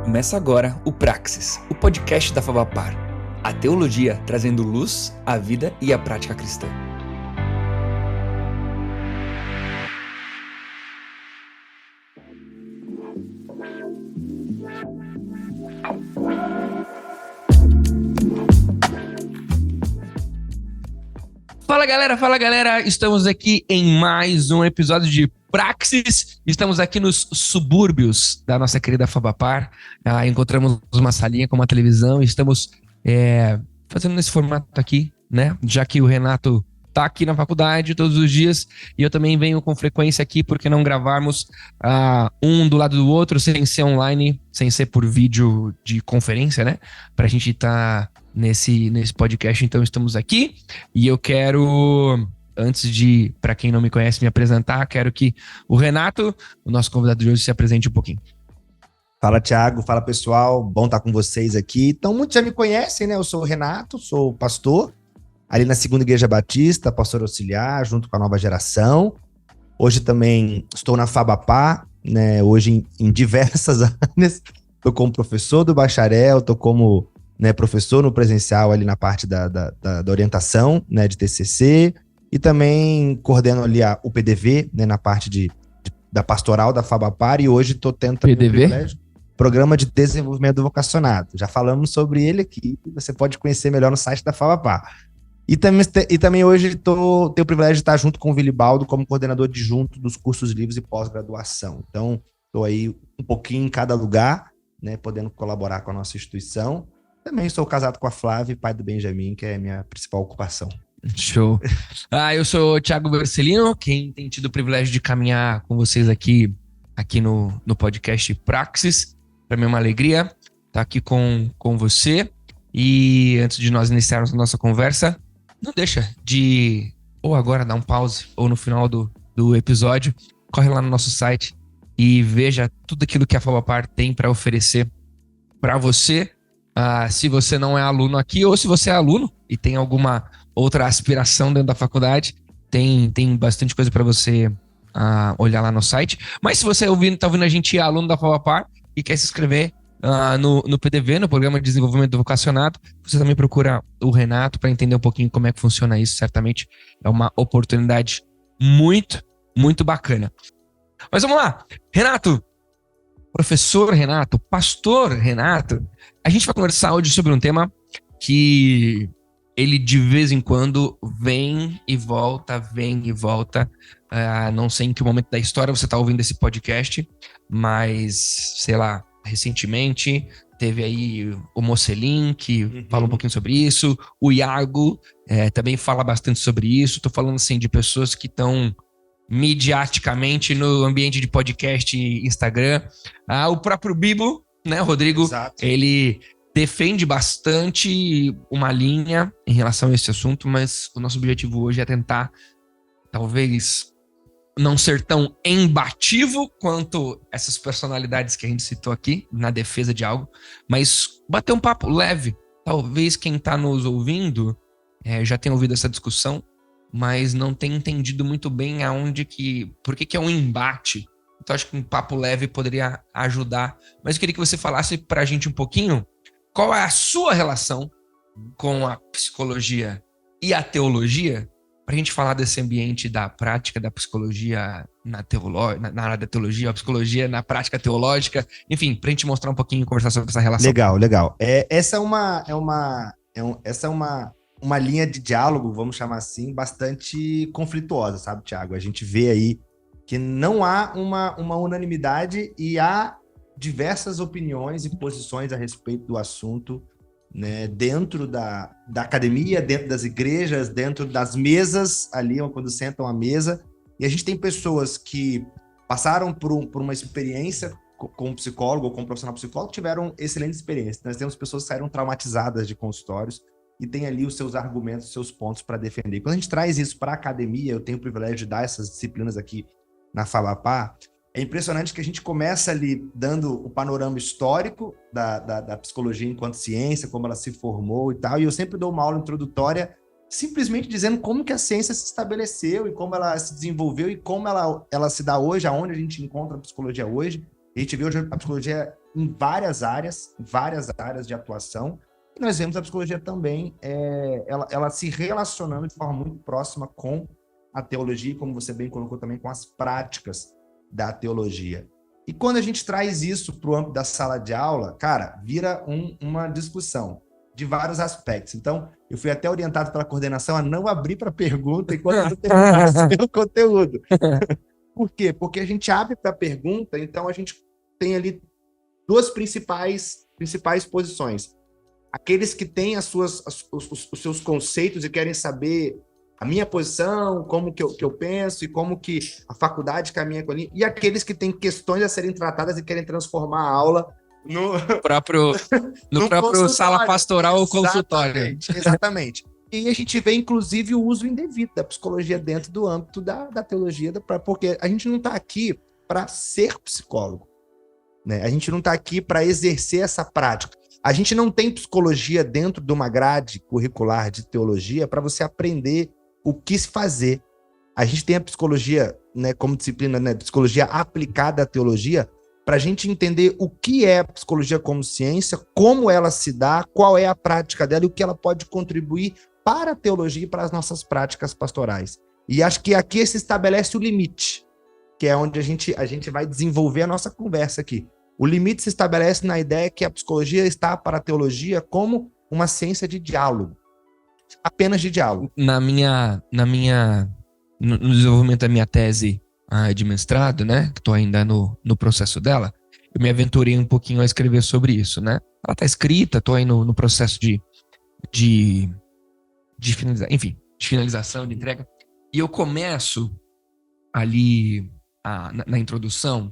Começa agora o Praxis, o podcast da Fabapar. A teologia trazendo luz à vida e à prática cristã. Fala galera, estamos aqui em mais um episódio de Praxis. Estamos aqui nos subúrbios da nossa querida Fabapar. Encontramos uma salinha com uma televisão e estamos fazendo nesse formato aqui, né? Já que o Renato tá aqui na faculdade todos os dias e eu também venho com frequência aqui, por que não gravarmos um do lado do outro, sem ser online, sem ser por vídeo de conferência, né? Pra gente estar nesse podcast. Então estamos aqui e eu quero, antes de, para quem não me conhece, me apresentar, quero que o Renato, o nosso convidado de hoje, se apresente um pouquinho. Fala, Thiago. Fala, pessoal. Bom estar com vocês aqui. Então, muitos já me conhecem, né? Eu sou o Renato, sou pastor ali na Segunda Igreja Batista, pastor auxiliar, junto com a nova geração. Hoje também estou na Fabapar, né? Hoje em diversas áreas. Estou como professor do bacharel, estou como professor no presencial ali na parte da orientação, né, de TCC, e também coordeno ali o PDV, né, na parte da pastoral da Fabapar, e hoje estou tendo também PDV? o privilégio, Programa de Desenvolvimento do Vocacionado. Já falamos sobre ele aqui, você pode conhecer melhor no site da Fabapar. E também hoje tenho o privilégio de estar junto com o Vilibaldo como coordenador adjunto dos cursos livres e pós-graduação. Então, estou aí um pouquinho em cada lugar, né, podendo colaborar com a nossa instituição. Também sou casado com a Flávia, pai do Benjamin, que é a minha principal ocupação. Show. Eu sou o Thiago Bercelino, quem tem tido o privilégio de caminhar com vocês aqui no podcast Praxis. Para mim é uma alegria estar aqui com você. E antes de nós iniciarmos a nossa conversa, não deixa de, ou agora dar um pause, ou no final do episódio, corre lá no nosso site e veja tudo aquilo que a Fabapar tem para oferecer para você. Se você não é aluno aqui, ou se você é aluno e tem alguma outra aspiração dentro da faculdade, tem bastante coisa para você olhar lá no site. Mas se você tá ouvindo a gente, é aluno da Fabapar e quer se inscrever no PDV, no Programa de Desenvolvimento do Vocacionado, você também procura o Renato para entender um pouquinho como é que funciona isso. Certamente é uma oportunidade muito, muito bacana. Mas vamos lá, Renato, professor Renato, pastor Renato, a gente vai conversar hoje sobre um tema que ele de vez em quando vem e volta. Não sei em que momento da história você está ouvindo esse podcast, mas, sei lá, recentemente teve aí o Mocelin, que fala um pouquinho sobre isso, o Iago também fala bastante sobre isso. Estou falando assim de pessoas que estão mediaticamente no ambiente de podcast e Instagram. O próprio Bibo, né, Rodrigo? Exato. Ele defende bastante uma linha em relação a esse assunto, mas o nosso objetivo hoje é tentar, talvez, não ser tão embativo quanto essas personalidades que a gente citou aqui, na defesa de algo, mas bater um papo leve. Talvez quem está nos ouvindo já tenha ouvido essa discussão, mas não tem entendido muito bem por que é um embate. Então acho que um papo leve poderia ajudar. Mas eu queria que você falasse pra gente um pouquinho qual é a sua relação com a psicologia e a teologia, pra gente falar desse ambiente da prática da psicologia na área da teologia, a psicologia na prática teológica, enfim, pra gente mostrar um pouquinho e conversar sobre essa relação. Legal. Essa é uma linha de diálogo, vamos chamar assim, bastante conflituosa, sabe, Thiago? A gente vê aí que não há uma unanimidade e há diversas opiniões e posições a respeito do assunto, né, dentro da academia, dentro das igrejas, dentro das mesas, ali quando sentam à mesa. E a gente tem pessoas que passaram por uma experiência com um psicólogo ou com um profissional psicólogo, tiveram excelente experiência. Nós temos pessoas que saíram traumatizadas de consultórios e tem ali os seus argumentos, os seus pontos para defender. Quando a gente traz isso para a academia, eu tenho o privilégio de dar essas disciplinas aqui na Fabapar, é impressionante que a gente começa ali dando o panorama histórico da psicologia enquanto ciência, como ela se formou e tal, e eu sempre dou uma aula introdutória simplesmente dizendo como que a ciência se estabeleceu e como ela se desenvolveu e como ela se dá hoje, aonde a gente encontra a psicologia hoje. A gente vê hoje a psicologia em várias áreas de atuação. E nós vemos a psicologia também, ela se relacionando de forma muito próxima com a teologia, como você bem colocou também, com as práticas da teologia. E quando a gente traz isso para o âmbito da sala de aula, cara, vira uma discussão de vários aspectos. Então, eu fui até orientado pela coordenação a não abrir para pergunta enquanto eu terminasse pelo conteúdo. Por quê? Porque a gente abre para pergunta, então a gente tem ali duas principais posições. Aqueles que têm os seus conceitos e querem saber a minha posição, como que eu penso e como que a faculdade caminha com ali, e aqueles que têm questões a serem tratadas e querem transformar a aula no próprio sala pastoral ou consultório. Exatamente. E a gente vê, inclusive, o uso indevido da psicologia dentro do âmbito da teologia, porque a gente não está aqui para ser psicólogo, né? A gente não está aqui para exercer essa prática. A gente não tem psicologia dentro de uma grade curricular de teologia para você aprender o que se fazer. A gente tem a psicologia, né, como disciplina, né, psicologia aplicada à teologia, para a gente entender o que é a psicologia como ciência, como ela se dá, qual é a prática dela e o que ela pode contribuir para a teologia e para as nossas práticas pastorais. E acho que aqui se estabelece o limite, que é onde a gente vai desenvolver a nossa conversa aqui. O limite se estabelece na ideia que a psicologia está para a teologia como uma ciência de diálogo. Apenas de diálogo. No desenvolvimento da minha tese de mestrado, né, que estou ainda no processo dela, eu me aventurei um pouquinho a escrever sobre isso, né? Ela está escrita, estou aí no processo de finalização, de entrega. E eu começo ali na introdução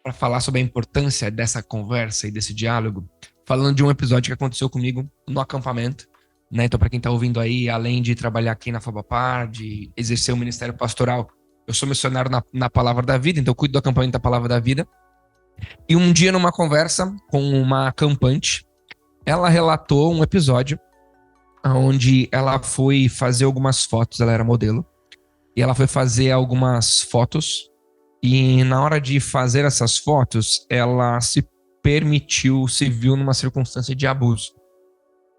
para falar sobre a importância dessa conversa e desse diálogo, falando de um episódio que aconteceu comigo no acampamento, né? Então, para quem está ouvindo aí, além de trabalhar aqui na Fabapar, de exercer o ministério pastoral, eu sou missionário na Palavra da Vida, então eu cuido do acampamento da Palavra da Vida. E um dia, numa conversa com uma acampante, ela relatou um episódio onde ela foi fazer algumas fotos, ela era modelo, e ela foi fazer algumas fotos, e na hora de fazer essas fotos, ela se viu numa circunstância de abuso.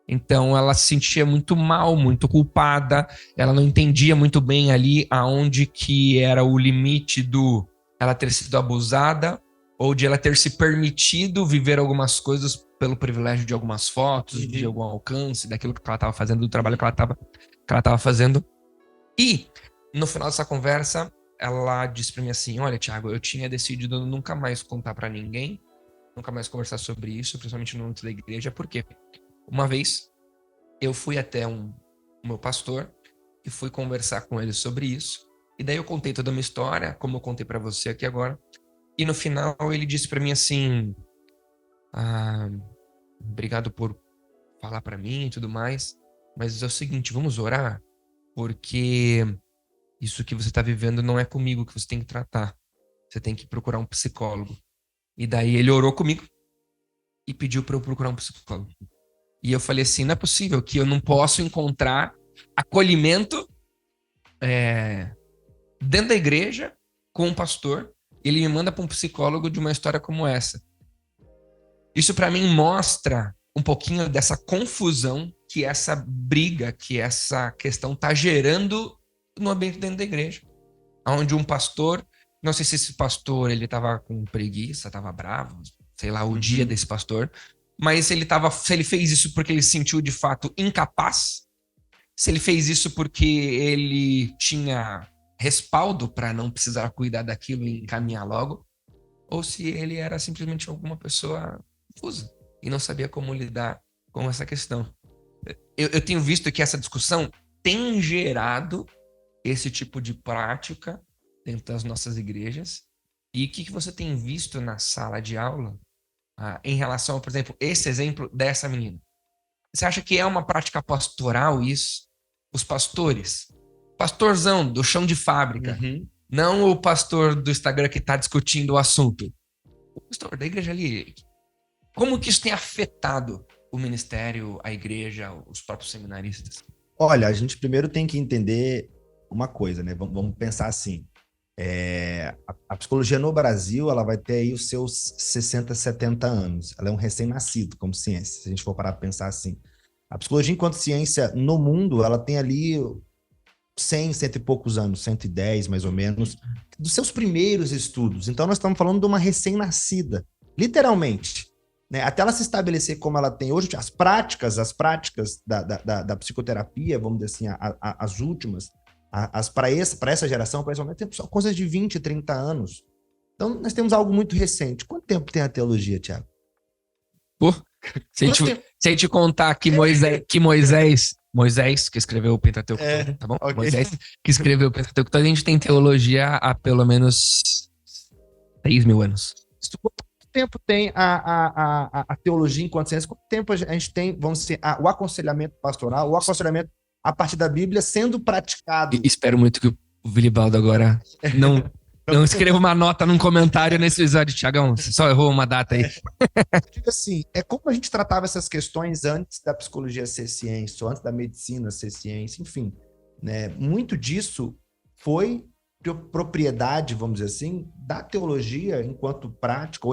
Então ela se sentia muito mal, muito culpada, ela não entendia muito bem ali aonde que era o limite do ela ter sido abusada ou de ela ter se permitido viver algumas coisas pelo privilégio de algumas fotos, de algum alcance, daquilo que ela estava fazendo, do trabalho que ela estava fazendo. E no final dessa conversa, ela disse para mim assim: olha, Thiago, eu tinha decidido nunca mais contar para ninguém, nunca mais conversar sobre isso, principalmente no âmbito da igreja, porque uma vez, eu fui até o meu pastor e fui conversar com ele sobre isso. E daí eu contei toda a minha história, como eu contei para você aqui agora. E no final ele disse para mim assim: obrigado por falar para mim e tudo mais, mas é o seguinte, vamos orar? Porque isso que você está vivendo não é comigo que você tem que tratar. Você tem que procurar um psicólogo. E daí ele orou comigo e pediu para eu procurar um psicólogo. E eu falei assim, não é possível que eu não possa encontrar acolhimento dentro da igreja com um pastor. Ele me manda para um psicólogo de uma história como essa. Isso para mim mostra um pouquinho dessa confusão que essa briga, que essa questão está gerando no ambiente dentro da igreja. Onde um pastor, não sei se esse pastor ele estava com preguiça, estava bravo, sei lá, o dia desse pastor, mas se ele fez isso porque ele se sentiu de fato incapaz, se ele fez isso porque ele tinha respaldo para não precisar cuidar daquilo e encaminhar logo, ou se ele era simplesmente alguma pessoa confusa e não sabia como lidar com essa questão. Eu tenho visto que essa discussão tem gerado esse tipo de prática dentro das nossas igrejas. E o que você tem visto na sala de aula em relação, por exemplo, esse exemplo dessa menina? Você acha que é uma prática pastoral isso? Os pastores, pastorzão do chão de fábrica, não o pastor do Instagram que está discutindo o assunto. O pastor da igreja ali, como que isso tem afetado o ministério, a igreja, os próprios seminaristas? Olha, a gente primeiro tem que entender uma coisa, né? Vamos pensar assim. A psicologia no Brasil, ela vai ter aí os seus 60, 70 anos. Ela é um recém-nascido como ciência, se a gente for parar para pensar assim. A psicologia enquanto ciência no mundo, ela tem ali 100, cento e poucos anos, 110 mais ou menos, dos seus primeiros estudos. Então nós estamos falando de uma recém-nascida, literalmente. Né? Até ela se estabelecer como ela tem hoje, as práticas da psicoterapia, vamos dizer assim, as últimas, para essa geração, para esse momento, são coisas de 20, 30 anos. Então nós temos algo muito recente. Quanto tempo tem a teologia, Tiago? Pô, se a gente contar que Moisés, que escreveu o Pentateuco, tá bom? Okay. Moisés, que escreveu o Pentateuco, a gente tem teologia há pelo menos 3.000 anos. Quanto tempo tem a teologia enquanto ciência? Quanto tempo a gente tem, vamos dizer, o aconselhamento pastoral, o aconselhamento a partir da Bíblia sendo praticado? E espero muito que o Vilibaldo agora não escreva uma nota num comentário nesse episódio, Tiagão. Você só errou uma data aí. Eu digo assim, é como a gente tratava essas questões antes da psicologia ser ciência, ou antes da medicina ser ciência, enfim. Né? Muito disso foi propriedade, vamos dizer assim, da teologia enquanto prática,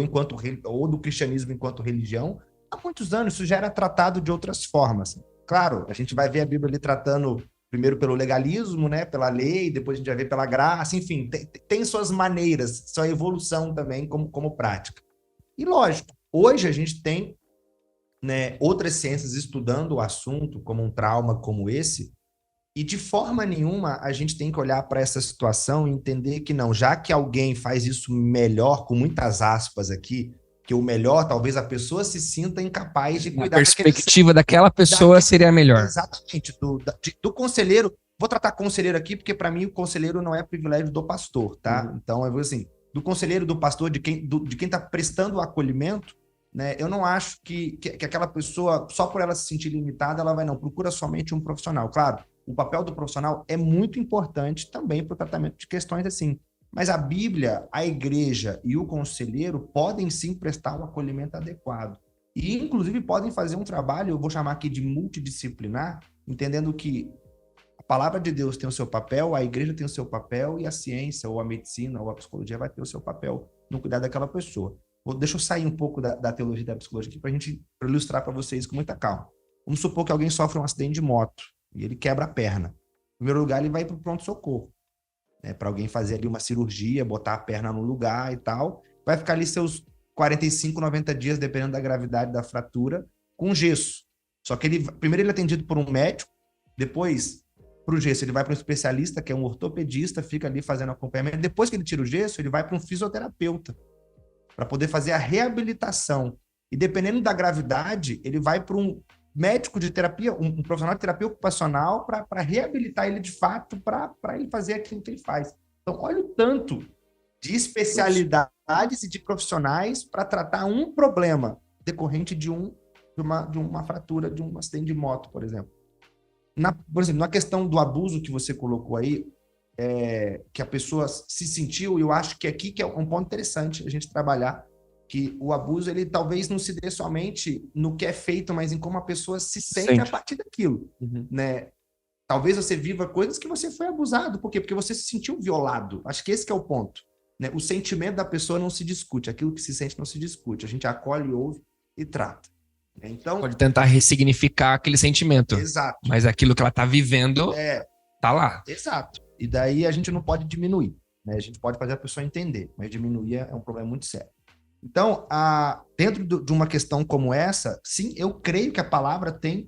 ou do cristianismo enquanto religião. Há muitos anos isso já era tratado de outras formas. Claro, a gente vai ver a Bíblia ali tratando primeiro pelo legalismo, né, pela lei, depois a gente vai ver pela graça, enfim, tem suas maneiras, sua evolução também como prática. E lógico, hoje a gente tem, né, outras ciências estudando o assunto, como um trauma como esse, e de forma nenhuma a gente tem que olhar para essa situação e entender que não, já que alguém faz isso melhor, com muitas aspas aqui, que o melhor, talvez a pessoa se sinta incapaz de cuidar. A perspectiva daquela pessoa seria melhor. Exatamente. Do conselheiro, vou tratar conselheiro aqui, porque para mim o conselheiro não é privilégio do pastor, tá? Então, eu vou assim, do conselheiro, do pastor, de quem está prestando o acolhimento, né? Eu não acho que aquela pessoa, só por ela se sentir limitada, ela vai não. Procura somente um profissional. Claro, o papel do profissional é muito importante também para o tratamento de questões assim. Mas a Bíblia, a igreja e o conselheiro podem sim prestar um acolhimento adequado. E, inclusive, podem fazer um trabalho, eu vou chamar aqui de multidisciplinar, entendendo que a palavra de Deus tem o seu papel, a igreja tem o seu papel e a ciência, ou a medicina, ou a psicologia vai ter o seu papel no cuidar daquela pessoa. Deixa eu sair um pouco da teologia e da psicologia aqui para ilustrar para vocês com muita calma. Vamos supor que alguém sofre um acidente de moto e ele quebra a perna. Em primeiro lugar, ele vai para o pronto-socorro. Para alguém fazer ali uma cirurgia, botar a perna no lugar e tal, vai ficar ali seus 45, 90 dias, dependendo da gravidade da fratura, com gesso. Só que primeiro ele é atendido por um médico, depois, para o gesso, ele vai para um especialista, que é um ortopedista, fica ali fazendo acompanhamento. Depois que ele tira o gesso, ele vai para um fisioterapeuta, para poder fazer a reabilitação. E dependendo da gravidade, ele vai para um médico de terapia, um profissional de terapia ocupacional para reabilitar ele de fato, para ele fazer aquilo que ele faz. Então, olha o tanto de especialidades e de profissionais para tratar um problema decorrente de uma fratura, de um acidente de moto, por exemplo. Por exemplo, na questão do abuso que você colocou aí, que a pessoa se sentiu, eu acho que aqui que é um ponto interessante a gente trabalhar, que o abuso, ele talvez não se dê somente no que é feito, mas em como a pessoa se sente a partir daquilo, né? Talvez você viva coisas que você foi abusado. Por quê? Porque você se sentiu violado. Acho que esse que é o ponto, né? O sentimento da pessoa não se discute, aquilo que se sente não se discute. A gente acolhe, ouve e trata. Então, pode tentar ressignificar aquele sentimento. Exato. Mas aquilo que ela está vivendo tá lá. Exato. E daí a gente não pode diminuir, né? A gente pode fazer a pessoa entender, mas diminuir é um problema muito sério. Então, dentro de uma questão como essa, sim, eu creio que a palavra tem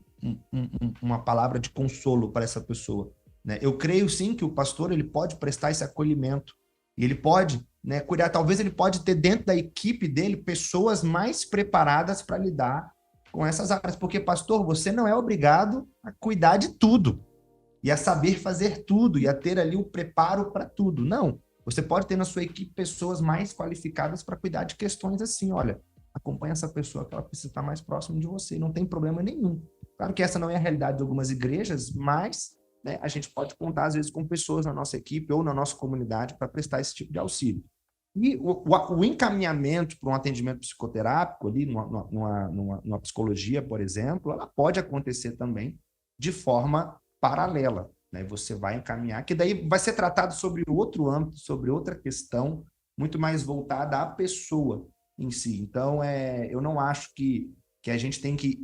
uma palavra de consolo para essa pessoa, né? Eu creio, sim, que o pastor ele pode prestar esse acolhimento e ele pode, né, cuidar. Talvez ele pode ter dentro da equipe dele pessoas mais preparadas para lidar com essas áreas, porque, pastor, você não é obrigado a cuidar de tudo e a saber fazer tudo e a ter ali o preparo para tudo. Não. Você pode ter na sua equipe pessoas mais qualificadas para cuidar de questões assim, olha, acompanha essa pessoa que ela precisa estar mais próximo de você, não tem problema nenhum. Claro que essa não é a realidade de algumas igrejas, mas, né, a gente pode contar, às vezes, com pessoas na nossa equipe ou na nossa comunidade para prestar esse tipo de auxílio. E o encaminhamento para um atendimento psicoterápico, ali, numa psicologia, por exemplo, ela pode acontecer também de forma paralela. né? Você vai encaminhar, que daí vai ser tratado sobre outro âmbito, sobre outra questão, muito mais voltada à pessoa em si. Então, eu não acho que a gente tem que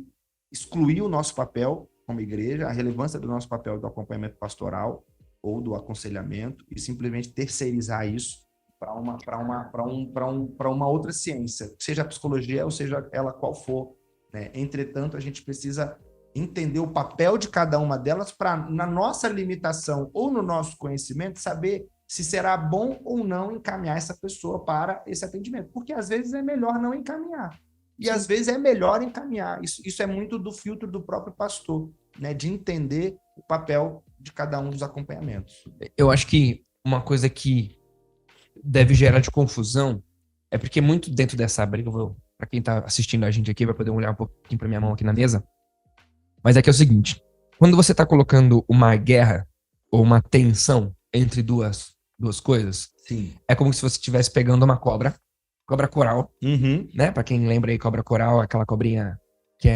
excluir o nosso papel como igreja, a relevância do nosso papel do acompanhamento pastoral ou do aconselhamento, e simplesmente terceirizar isso para uma outra ciência, seja a psicologia ou seja ela qual for, né? Entretanto, a gente precisa entender o papel de cada uma delas para, na nossa limitação ou no nosso conhecimento, saber se será bom ou não encaminhar essa pessoa para esse atendimento. Porque às vezes é melhor não encaminhar. E às vezes é melhor encaminhar. Isso é muito do filtro do próprio pastor, né? De entender o papel de cada um dos acompanhamentos. Eu acho que uma coisa que deve gerar de confusão é porque muito dentro dessa briga, para quem tá assistindo a gente aqui, vai poder olhar um pouquinho para minha mão aqui na mesa, mas é que é o seguinte, quando você tá colocando uma guerra ou uma tensão entre duas coisas, sim, é como se você estivesse pegando uma cobra coral, né? Para quem lembra aí, cobra coral, aquela cobrinha que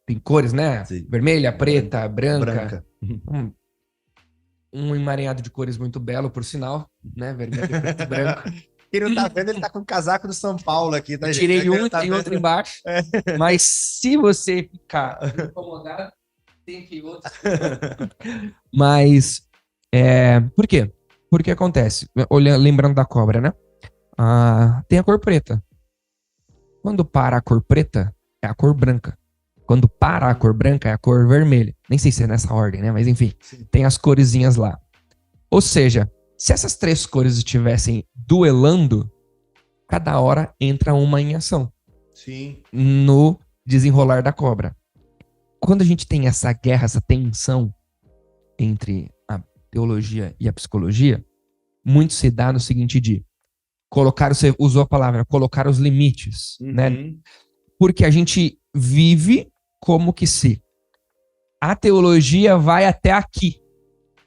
tem cores, né? Sim. Vermelha, preta, branca. Branca. Um emaranhado de cores muito belo, por sinal, né? Vermelho, preto e branco. Quem não tá vendo, ele tá com o casaco do São Paulo aqui, tá, gente? Tirei um, Tá tem vendo? outro embaixo. Mas se você ficar incomodado, tem aqui outro. Mas, por quê? Porque acontece, lembrando da cobra, né? Tem a cor preta. Quando para a cor preta, é a cor branca. Quando para a cor branca, é a cor vermelha. Nem sei se é nessa ordem, né? Mas enfim, tem as coresinhas lá. Ou seja, se essas três cores estivessem duelando, cada hora entra uma em ação. Sim. No desenrolar da cobra. Quando a gente tem essa guerra, essa tensão entre a teologia e a psicologia, muito se dá no seguinte de colocar, você usou a palavra, colocar os limites, né? Porque a gente vive como que se a teologia vai até aqui.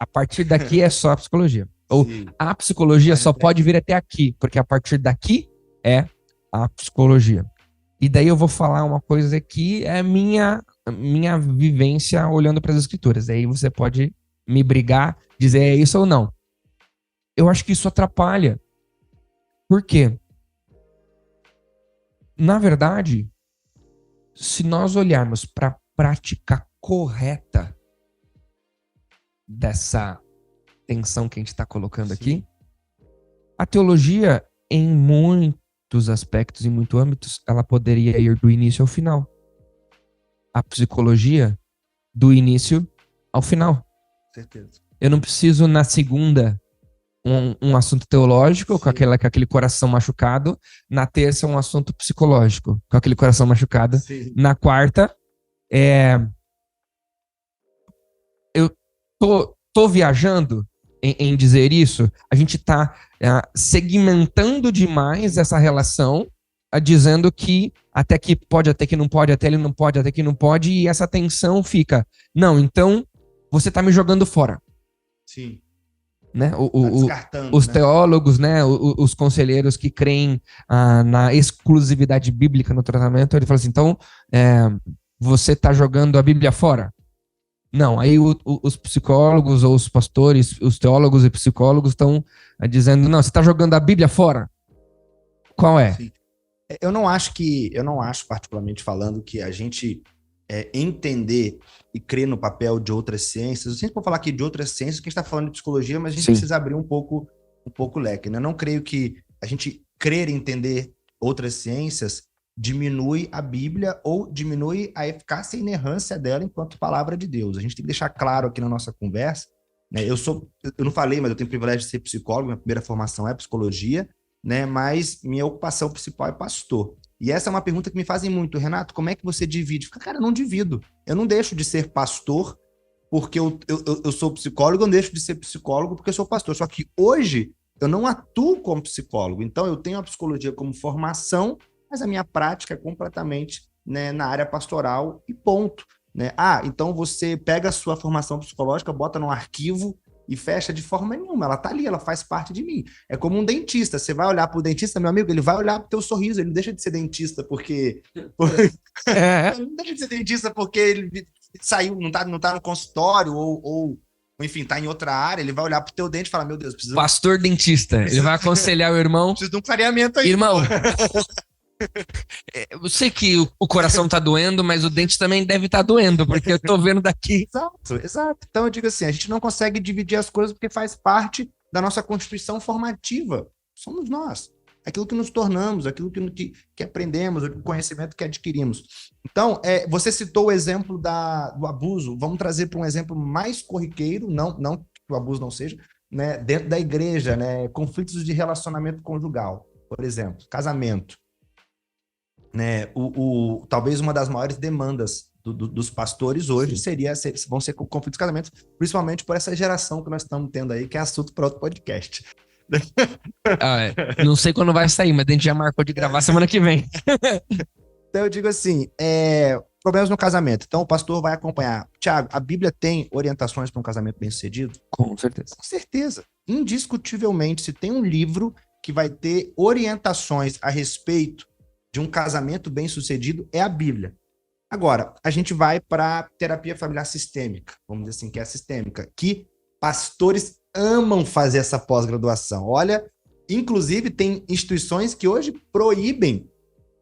A partir daqui é só a psicologia. Ou a psicologia só pode vir até aqui, porque a partir daqui é a psicologia. E daí eu vou falar uma coisa que é minha vivência olhando para as escrituras. Aí você pode me brigar, dizer é isso ou não. Eu acho que isso atrapalha. Por quê? Na verdade, se nós olharmos para a prática correta dessa tensão que a gente está colocando aqui, a teologia, em muitos aspectos, em muitos âmbitos, ela poderia ir do início ao final. A psicologia, do início ao final. Certeza. Eu não preciso, na segunda, um assunto teológico, com aquele coração machucado. Na terça, um assunto psicológico, com aquele coração machucado. Sim. Na quarta, eu tô viajando em dizer isso. A gente tá segmentando demais essa relação, dizendo que até que pode, até que não pode, até ele não pode, até que não pode, e essa tensão fica, não, então você tá me jogando fora. Sim. Né? Descartando, os né? teólogos, né? Os conselheiros que creem na exclusividade bíblica no tratamento, ele fala assim, então você está jogando a Bíblia fora? Não, aí os psicólogos ou os pastores, os teólogos e psicólogos estão dizendo, não, você está jogando a Bíblia fora? Qual é? Sim. Eu não acho, particularmente falando, que a gente entender e crer no papel de outras ciências. Eu sempre vou falar aqui de outras ciências, que a gente está falando de psicologia, mas a gente precisa abrir um pouco o leque, né? Eu não creio que a gente crer e entender outras ciências diminui a Bíblia ou diminui a eficácia e inerrância dela enquanto palavra de Deus. A gente tem que deixar claro aqui na nossa conversa, né? Eu não falei, mas eu tenho o privilégio de ser psicólogo, minha primeira formação é psicologia, né? Mas minha ocupação principal é pastor. E essa é uma pergunta que me fazem muito, Renato, como é que você divide? Cara, eu não divido. Eu não deixo de ser pastor porque eu sou psicólogo, eu não deixo de ser psicólogo porque eu sou pastor. Só que hoje eu não atuo como psicólogo. Então eu tenho a psicologia como formação, mas a minha prática é completamente, né, na área pastoral e ponto. Né? Então você pega a sua formação psicológica, bota num arquivo e fecha de forma nenhuma. Ela tá ali, ela faz parte de mim. É como um dentista. Você vai olhar pro dentista, meu amigo, ele vai olhar pro teu sorriso, ele não deixa de ser dentista porque... Ele não deixa de ser dentista porque ele saiu, não tá no consultório ou enfim, tá em outra área, ele vai olhar pro teu dente e falar, meu Deus, preciso Pastor dentista. Ele vai aconselhar o irmão. de um clareamento aí. Irmão, eu sei que o coração tá doendo, mas o dente também deve estar doendo, porque eu tô vendo daqui. Exato. Então eu digo assim, a gente não consegue dividir as coisas porque faz parte da nossa constituição formativa. Somos nós. Aquilo que nos tornamos, aquilo que aprendemos, o conhecimento que adquirimos. Então, você citou o exemplo do abuso. Vamos trazer para um exemplo mais corriqueiro, não que o abuso não seja, né, dentro da igreja, né, conflitos de relacionamento conjugal, por exemplo, casamento. Né, talvez uma das maiores demandas dos pastores hoje vão ser conflitos de casamento, principalmente por essa geração que nós estamos tendo aí, que é assunto para outro podcast. Não sei quando vai sair, mas a gente já marcou de gravar semana que vem. Então eu digo assim, problemas no casamento. Então o pastor vai acompanhar. Tiago, a Bíblia tem orientações para um casamento bem-sucedido? Com certeza. Com certeza. Indiscutivelmente, se tem um livro que vai ter orientações a respeito de um casamento bem-sucedido, é a Bíblia. Agora, a gente vai para terapia familiar sistêmica, vamos dizer assim, que é a sistêmica, que pastores amam fazer essa pós-graduação. Olha, inclusive tem instituições que hoje proíbem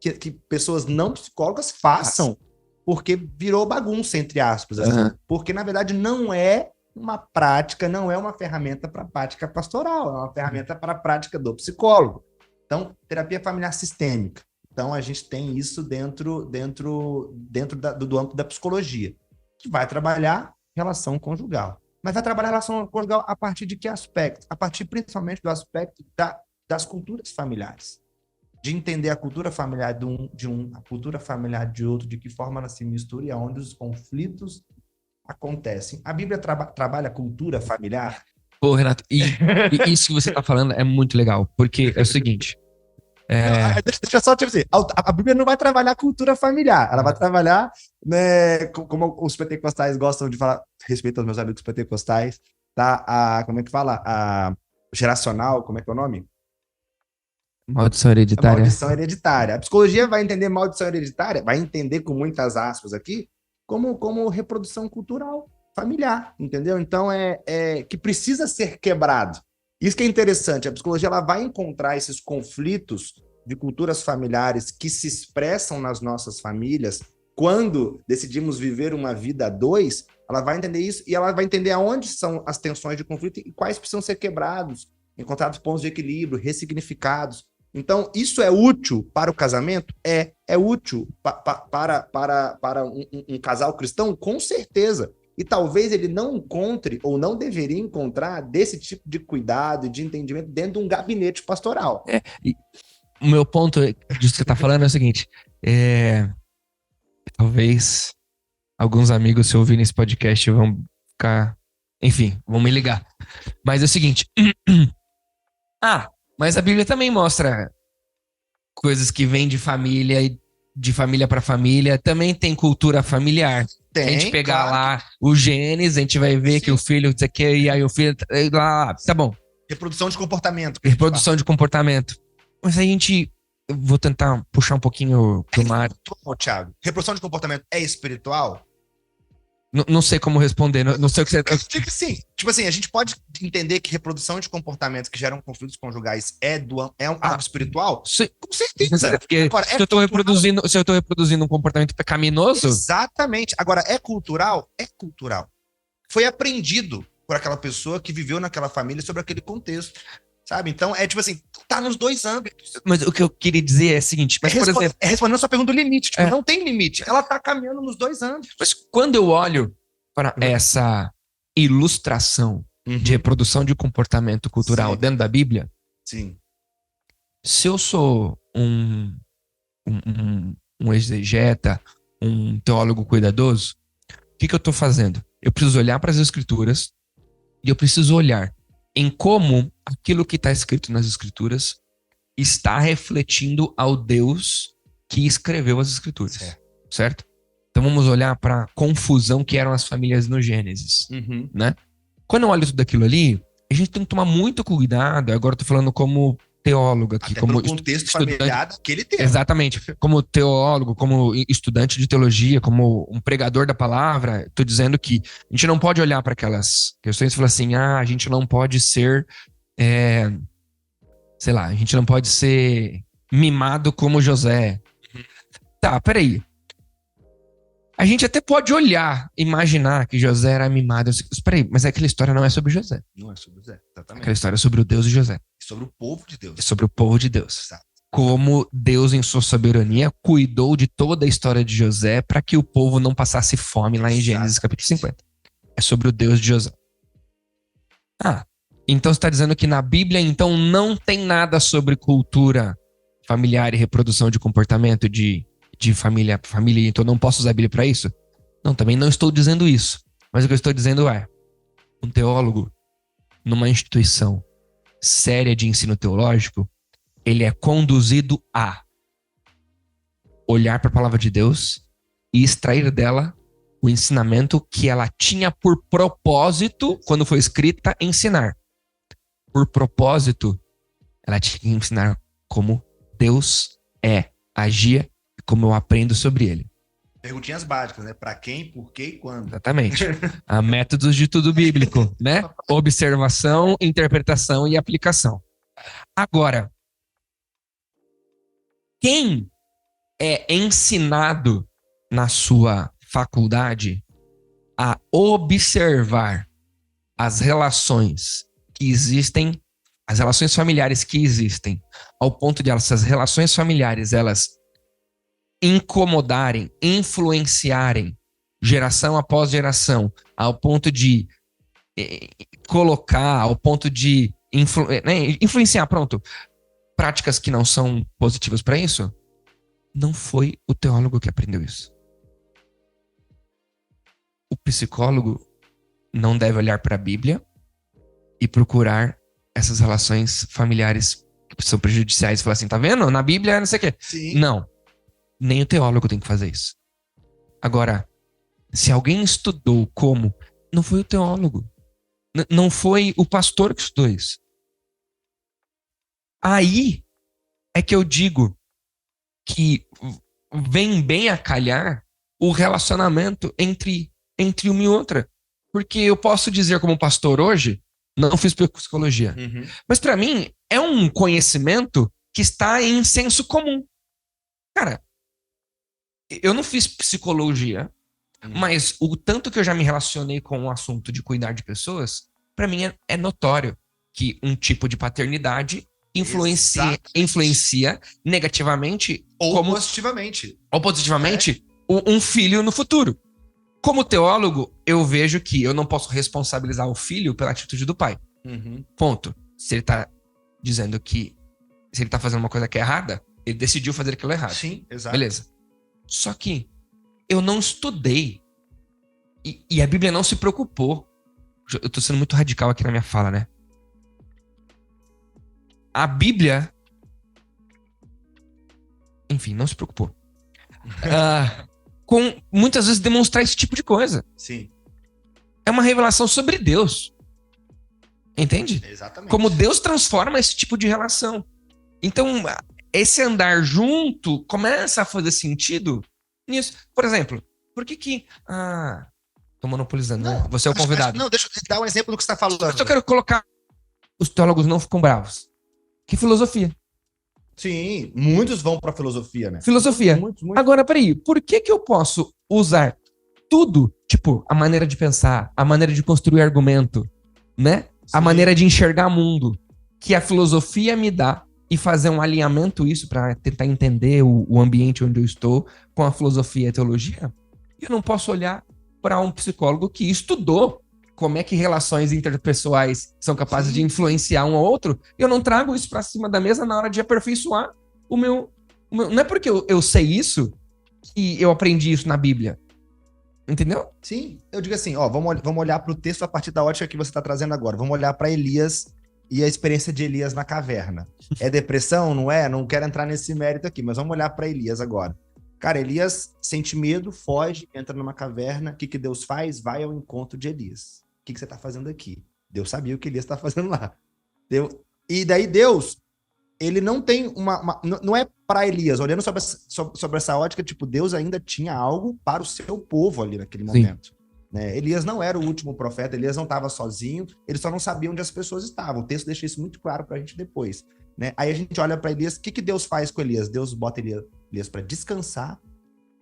que pessoas não psicólogas façam, porque virou bagunça, entre aspas. Assim. Porque, na verdade, não é uma prática, não é uma ferramenta para a prática pastoral, é uma ferramenta para a prática do psicólogo. Então, terapia familiar sistêmica. Então, a gente tem isso dentro do âmbito da psicologia, que vai trabalhar relação conjugal. Mas vai trabalhar relação conjugal a partir de que aspecto? A partir principalmente do aspecto das culturas familiares. De entender a cultura familiar de um, a cultura familiar de outro, de que forma ela se mistura e aonde os conflitos acontecem. A Bíblia trabalha a cultura familiar? Pô, Renato, e isso que você está falando é muito legal, porque é o seguinte... Deixa eu só te dizer, a Bíblia não vai trabalhar cultura familiar, ela vai trabalhar, né, como os pentecostais gostam de falar, respeito aos meus amigos pentecostais, tá? Como é que fala? A geracional, como é que é o nome? Maldição hereditária. Maldição hereditária. A psicologia vai entender maldição hereditária, vai entender com muitas aspas aqui, como reprodução cultural familiar, entendeu? Então, que precisa ser quebrado. Isso que é interessante, a psicologia ela vai encontrar esses conflitos de culturas familiares que se expressam nas nossas famílias quando decidimos viver uma vida a dois, ela vai entender isso e ela vai entender aonde são as tensões de conflito e quais precisam ser quebrados, encontrados pontos de equilíbrio, ressignificados. Então, isso é útil para o casamento? É útil para um casal cristão? Com certeza. E talvez ele não encontre, ou não deveria encontrar, desse tipo de cuidado e de entendimento dentro de um gabinete pastoral. O meu ponto disso que você está falando é o seguinte, talvez alguns amigos, se ouvirem esse podcast, vão ficar... Enfim, vão me ligar. Mas é o seguinte... mas a Bíblia também mostra coisas que vêm de família e de família para família. Também tem cultura familiar. Se a gente pegar lá o Gênesis, a gente vai ver que o filho, isso aqui, e aí o filho, lá, tá bom. Reprodução de comportamento. Reprodução de comportamento. Mas a gente, eu vou tentar puxar um pouquinho pro mar. Thiago, reprodução de comportamento é espiritual? Não sei como responder, não sei o que você... Sim. Tipo assim, a gente pode entender que reprodução de comportamentos que geram conflitos conjugais é algo espiritual? Sim. Com certeza. Porque Agora, se eu tô reproduzindo um comportamento pecaminoso... Exatamente. Agora, é cultural? É cultural. Foi aprendido por aquela pessoa que viveu naquela família sobre aquele contexto. Sabe? Então, tipo assim, tá nos dois âmbitos. Mas o que eu queria dizer é o seguinte... Mas, por exemplo, respondendo a sua pergunta do limite. Tipo, não tem limite. Ela tá caminhando nos dois âmbitos. Mas quando eu olho para essa ilustração de reprodução de comportamento cultural dentro da Bíblia... Sim. Se eu sou um exegeta, um teólogo cuidadoso, o que eu estou fazendo? Eu preciso olhar para as Escrituras e eu preciso olhar em como aquilo que está escrito nas Escrituras está refletindo ao Deus que escreveu as Escrituras, certo? Então vamos olhar para a confusão que eram as famílias no Gênesis, né? Quando eu olho tudo aquilo ali, a gente tem que tomar muito cuidado, agora eu tô falando como teólogo aqui, Até como pelo contexto estudante. familiar daquele tempo. Exatamente. Como teólogo, como estudante de teologia, como um pregador da palavra, estou dizendo que a gente não pode olhar para aquelas questões e falar assim, a gente não pode ser, sei lá, a gente não pode ser mimado como José. Tá, peraí. A gente até pode olhar, imaginar que José era mimado. Peraí, mas aquela história não é sobre José. Não é sobre José, exatamente. Aquela história é sobre o Deus de José. E sobre o povo de Deus. É sobre o povo de Deus. Exato. Como Deus, em sua soberania, cuidou de toda a história de José para que o povo não passasse fome lá em Gênesis capítulo 50. É sobre o Deus de José. Então você está dizendo que na Bíblia, então, não tem nada sobre cultura familiar e reprodução de comportamento de família, então não posso usar a Bíblia para isso? Não, também não estou dizendo isso. Mas o que eu estou dizendo é, um teólogo, numa instituição séria de ensino teológico, ele é conduzido a olhar para a palavra de Deus e extrair dela o ensinamento que ela tinha por propósito, quando foi escrita, ensinar. Por propósito, ela tinha que ensinar como Deus agia e como eu aprendo sobre ele. Perguntinhas básicas, né? Para quem, por quê e quando. Exatamente. Há métodos de tudo bíblico, né? Observação, interpretação e aplicação. Agora, quem é ensinado na sua faculdade a observar as relações que existem, as relações familiares que existem, ao ponto de essas relações familiares, elas incomodarem, influenciarem geração após geração, ao ponto de colocar, ao ponto de influenciar, pronto, práticas que não são positivas para isso, não foi o teólogo que aprendeu isso. O psicólogo não deve olhar para a Bíblia e procurar essas relações familiares que são prejudiciais e falar assim, tá vendo? Na Bíblia não sei o quê. Sim. Não. Nem o teólogo tem que fazer isso. Agora, se alguém estudou como, não foi o teólogo. Não foi o pastor que estudou isso. Aí é que eu digo que vem bem a calhar o relacionamento entre uma e outra. Porque eu posso dizer como pastor hoje, não fiz psicologia. Mas para mim é um conhecimento que está em senso comum. Cara, eu não fiz psicologia, mas o tanto que eu já me relacionei com o assunto de cuidar de pessoas, para mim é notório que um tipo de paternidade influencia negativamente ou positivamente um filho no futuro. Como teólogo, eu vejo que eu não posso responsabilizar o filho pela atitude do pai. Ponto. Se ele tá dizendo que se ele tá fazendo uma coisa que é errada, ele decidiu fazer aquilo errado. Sim, exato. Beleza. Só que eu não estudei e a Bíblia não se preocupou. Eu tô sendo muito radical aqui na minha fala, né? A Bíblia, enfim, não se preocupou. Com muitas vezes demonstrar esse tipo de coisa. Sim. É uma revelação sobre Deus. Entende? Exatamente. Como Deus transforma esse tipo de relação. Então, esse andar junto começa a fazer sentido nisso. Por exemplo, por que tô monopolizando, né? Você é o convidado. Não, deixa eu dar um exemplo do que você está falando. Eu só quero colocar... Os teólogos não ficam bravos. Que filosofia. Sim, muitos vão para filosofia, né? Filosofia. Muitos. Agora, peraí, por que eu posso usar tudo, tipo, a maneira de pensar, a maneira de construir argumento, né? A maneira de enxergar mundo, que a filosofia me dá, e fazer um alinhamento isso para tentar entender o ambiente onde eu estou com a filosofia e a teologia? Eu não posso olhar para um psicólogo que estudou como é que relações interpessoais são capazes de influenciar um ao outro. Eu não trago isso para cima da mesa na hora de aperfeiçoar o meu... Não é porque eu sei isso que eu aprendi isso na Bíblia. Entendeu? Sim, eu digo assim, vamos olhar para o texto a partir da ótica que você está trazendo agora. Vamos olhar para Elias e a experiência de Elias na caverna. É depressão, não é? Não quero entrar nesse mérito aqui, mas vamos olhar para Elias agora. Cara, Elias sente medo, foge, entra numa caverna. O que Deus faz? Vai ao encontro de Elias. O que você está fazendo aqui? Deus sabia o que Elias está fazendo lá. E daí Deus ele não tem não é para Elias, olhando sobre essa ótica, tipo, Deus ainda tinha algo para o seu povo ali naquele momento. Né? Elias não era o último profeta, Elias não estava sozinho, ele só não sabia onde as pessoas estavam. O texto deixa isso muito claro para a gente depois. Né? Aí a gente olha para Elias, o que Deus faz com Elias? Deus bota Elias para descansar,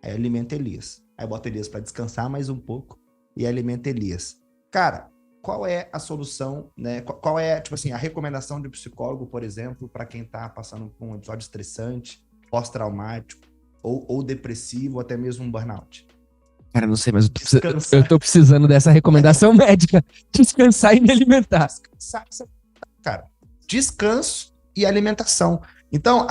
aí alimenta Elias. Aí bota Elias para descansar mais um pouco e alimenta Elias. Cara, qual é a solução, né? Qual é, tipo assim, a recomendação de psicólogo, por exemplo, para quem está passando por um episódio estressante, pós-traumático, ou depressivo, ou até mesmo um burnout? Cara, não sei, mas eu tô precisando dessa recomendação médica. Descansar e me alimentar. Cara, descanso e alimentação. Então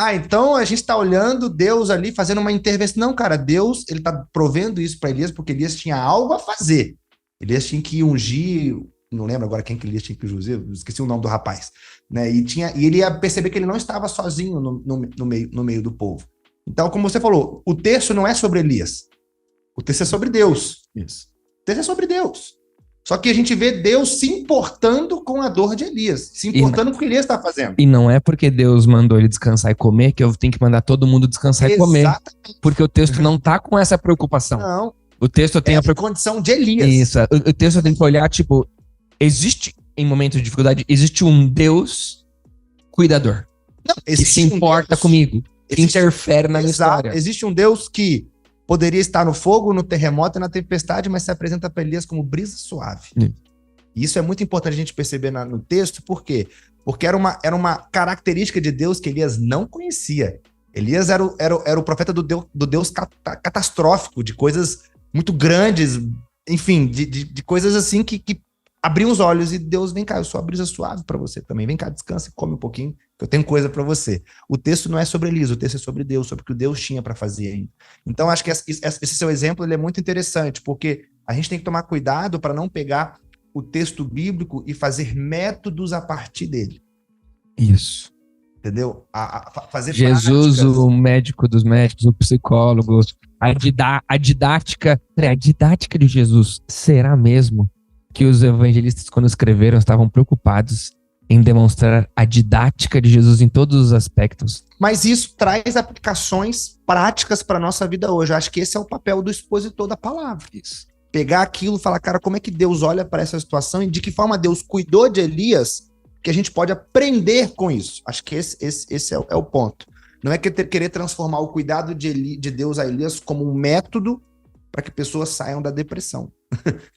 a gente tá olhando Deus ali fazendo uma intervenção. Não, cara, Deus, ele tá provendo isso para Elias porque Elias tinha algo a fazer. Elias tinha que ungir, não lembro agora quem que Elias tinha que ungir, esqueci o nome do rapaz, né? E ele ia perceber que ele não estava sozinho no meio do povo. Então, como você falou, o texto não é sobre Elias. O texto é sobre Deus. Isso. O texto é sobre Deus. Só que a gente vê Deus se importando com a dor de Elias, se importando com o que Elias está fazendo. E não é porque Deus mandou ele descansar e comer que eu tenho que mandar todo mundo descansar e comer. Porque o texto não tá com essa preocupação. Não. O texto tem a condição de Elias. Isso. O texto tem que olhar, tipo, existe, em momentos de dificuldade, existe um Deus cuidador. Não, que se importa comigo. Que interfere na minha história. Existe um Deus que poderia estar no fogo, no terremoto e na tempestade, mas se apresenta para Elias como brisa suave. E isso é muito importante a gente perceber no texto, por quê? Porque era uma característica de Deus que Elias não conhecia. Elias era o profeta do Deus catastrófico, de coisas muito grandes, enfim, de coisas assim que abriam os olhos e Deus, vem cá, eu sou a brisa suave para você também, vem cá, descansa e come um pouquinho, que eu tenho coisa para você. O texto não é sobre Elias, o texto é sobre Deus, sobre o que Deus tinha para fazer ainda. Então, acho que esse seu exemplo ele é muito interessante, porque a gente tem que tomar cuidado para não pegar o texto bíblico e fazer métodos a partir dele. Isso. Entendeu? Fazer Jesus, práticas. O médico dos médicos, o psicólogo, a didática de Jesus, será mesmo que os evangelistas, quando escreveram, estavam preocupados em demonstrar a didática de Jesus em todos os aspectos? Mas isso traz aplicações práticas para a nossa vida hoje. Eu acho que esse é o papel do expositor da palavra. Isso. Pegar aquilo e falar, cara, como é que Deus olha para essa situação e de que forma Deus cuidou de Elias, que a gente pode aprender com isso. Acho que esse é o ponto. Não é querer transformar o cuidado de Deus a Elias como um método para que pessoas saiam da depressão.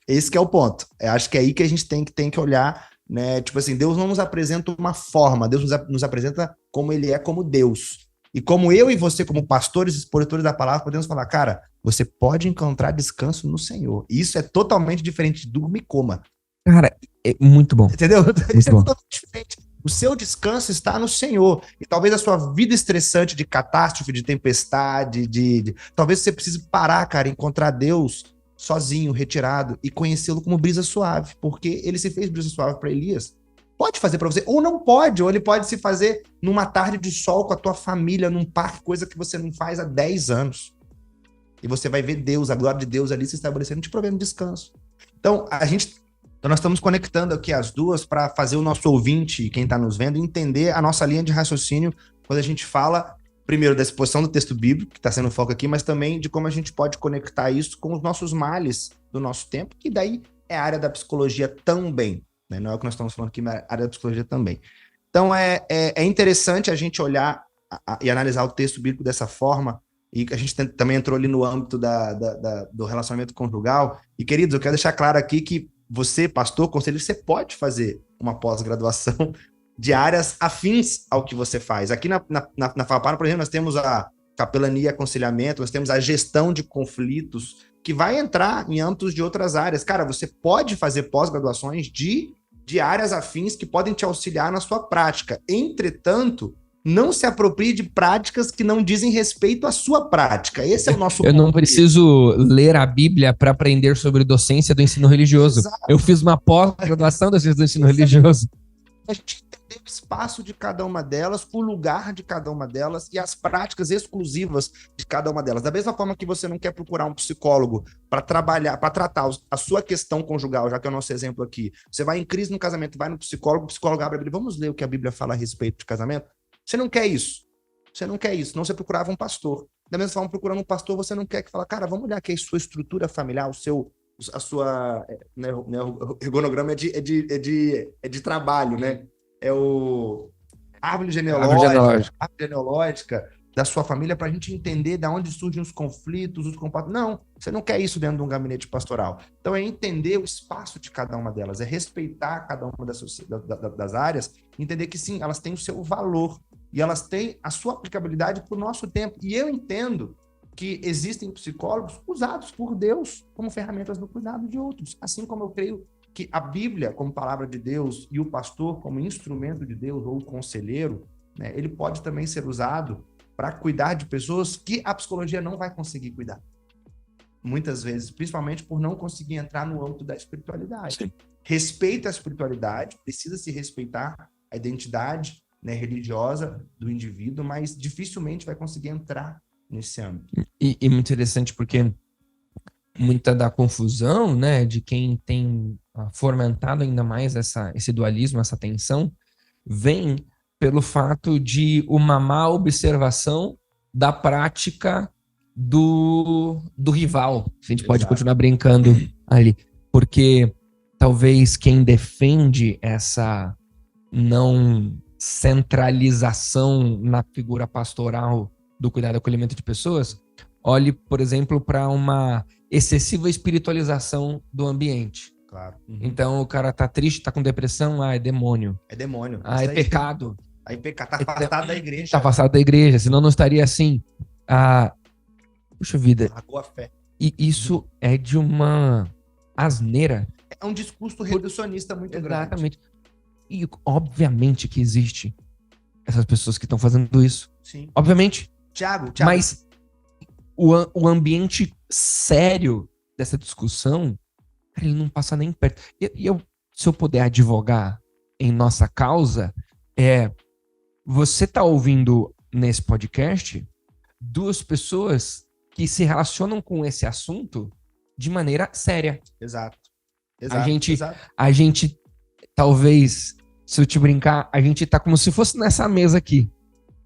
Esse que é o ponto. Eu acho que é aí que a gente tem que olhar, né? Tipo assim, Deus não nos apresenta uma forma, Deus nos apresenta como ele é, como Deus. E como eu e você, como pastores e expositores da palavra, podemos falar, cara, você pode encontrar descanso no Senhor. E isso é totalmente diferente de durma e coma. Cara, é muito bom. Entendeu? Muito isso é bom. totalmente diferente. O seu descanso está no Senhor. E talvez a sua vida estressante de catástrofe, de tempestade, talvez você precise parar, cara, encontrar Deus sozinho, retirado, e conhecê-lo como brisa suave, porque ele se fez brisa suave para Elias. Pode fazer para você, ou não pode, ou ele pode se fazer numa tarde de sol com a tua família, num parque, coisa que você não faz há 10 anos. E você vai ver Deus, a glória de Deus ali se estabelecendo, te provendo descanso. Então, nós estamos conectando aqui as duas para fazer o nosso ouvinte, quem está nos vendo, entender a nossa linha de raciocínio quando a gente fala, primeiro, da exposição do texto bíblico, que está sendo o foco aqui, mas também de como a gente pode conectar isso com os nossos males do nosso tempo, que daí é a área da psicologia também, né? Não é o que nós estamos falando aqui, mas é a área da psicologia também. Então, é interessante a gente olhar e analisar o texto bíblico dessa forma, e a gente também entrou ali no âmbito do relacionamento conjugal. E, queridos, eu quero deixar claro aqui que você, pastor, conselheiro, você pode fazer uma pós-graduação de áreas afins ao que você faz. Aqui na FAPAR, por exemplo, nós temos a capelania e aconselhamento, nós temos a gestão de conflitos, que vai entrar em âmbitos de outras áreas. Cara, você pode fazer pós-graduações de áreas afins que podem te auxiliar na sua prática. Entretanto, não se aproprie de práticas que não dizem respeito à sua prática. Esse é o nosso ponto. Eu não preciso ler a Bíblia para aprender sobre docência do ensino religioso. Exato. Eu fiz uma pós-graduação da ciência do ensino religioso. A gente entender o espaço de cada uma delas, o lugar de cada uma delas e as práticas exclusivas de cada uma delas. Da mesma forma que você não quer procurar um psicólogo para tratar a sua questão conjugal, já que é o nosso exemplo aqui. Você vai em crise no casamento, vai no psicólogo, o psicólogo abre a Bíblia, vamos ler o que a Bíblia fala a respeito de casamento? Você não quer isso. Você não quer isso. Não, você procurava um pastor. Da mesma forma, procurando um pastor, você não quer que fala, cara, vamos olhar aqui a sua estrutura familiar, a sua, né, o ergonograma é de trabalho, né? É o árvore genealógica da sua família para a gente entender de onde surgem os conflitos, os comportamentos. Não, você não quer isso dentro de um gabinete pastoral. Então é entender o espaço de cada uma delas, é respeitar cada uma das áreas, entender que sim, elas têm o seu valor e elas têm a sua aplicabilidade para o nosso tempo. E eu entendo que existem psicólogos usados por Deus como ferramentas no cuidado de outros, assim como eu creio que a Bíblia, como palavra de Deus, e o pastor como instrumento de Deus, ou o conselheiro, né, ele pode também ser usado para cuidar de pessoas que a psicologia não vai conseguir cuidar. Muitas vezes, principalmente por não conseguir entrar no âmbito da espiritualidade. Sim. Respeita a espiritualidade, precisa se respeitar a identidade, né, religiosa do indivíduo, mas dificilmente vai conseguir entrar nesse âmbito. E muito interessante porque muita da confusão, né, de quem tem fomentado ainda mais esse dualismo, essa tensão, vem pelo fato de uma má observação da prática do rival. A gente pode continuar brincando ali. Porque talvez quem defende essa não centralização na figura pastoral do cuidado e acolhimento de pessoas, olhe, por exemplo, para uma excessiva espiritualização do ambiente. Claro. Então o cara tá triste, tá com depressão, é demônio. É demônio. É pecado. Aí tá afastado da igreja. Tá afastado da igreja, senão não estaria assim. Puxa vida. Largou a fé. E isso é de uma asneira. É um discurso reducionista muito grande. Exatamente. E obviamente que existe essas pessoas que estão fazendo isso. Sim. Obviamente. Tiago. Mas o ambiente sério dessa discussão, ele não passa nem perto. Se eu puder advogar em nossa causa, você tá ouvindo nesse podcast duas pessoas que se relacionam com esse assunto de maneira séria. Exato. A gente, talvez, se eu te brincar, a gente tá como se fosse nessa mesa aqui.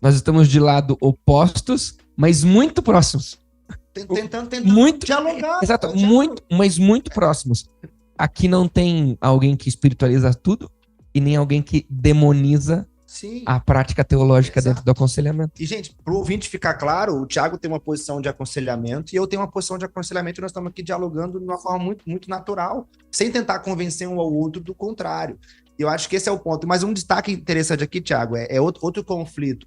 Nós estamos de lado opostos, mas muito próximos. Tentando muito, dialogar. Exato, mas muito próximos. Aqui não tem alguém que espiritualiza tudo e nem alguém que demoniza a prática teológica dentro do aconselhamento. E, gente, para o ouvinte ficar claro, o Tiago tem uma posição de aconselhamento e eu tenho uma posição de aconselhamento e nós estamos aqui dialogando de uma forma muito, muito natural, sem tentar convencer um ao outro do contrário. Eu acho que esse é o ponto. Mas um destaque interessante aqui, Tiago, é outro conflito.